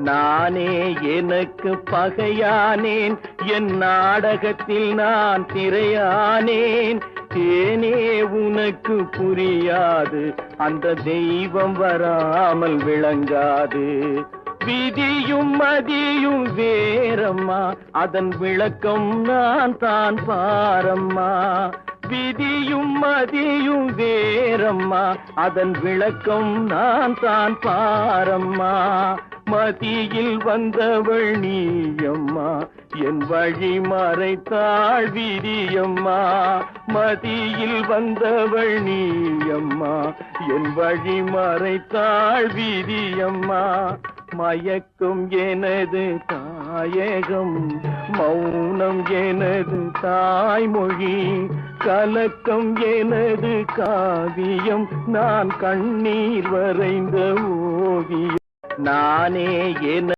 நானே எனக்கு பகையானேன், என் நாடகத்தில் நான் திரையானேன். தேனே உனக்கு புரியாது, அந்த தெய்வம் வராமல் விளங்காது. விதியும் மதியும் வேறம்மா, அதன் விளக்கம் நான் தான் பாரம்மா. விதியும் மதியும் வேறம்மா, அதன் விளக்கம் நான் தான் பாரம்மா. மதியில் வந்தவள் நீயம்மா, என் வழி மறைத்தாள் விதியம்மா. மதியில் வந்தவள் நீயம்மா, என் வழி மறைத்தாள் விதியம்மா. மயக்கும் எனது தாயகம், மௌனம் எனது தாய்மொழி. கலக்கம் எனது காவியம், நான் கண்ணீர் வரைந்த ஓவியம். நானே என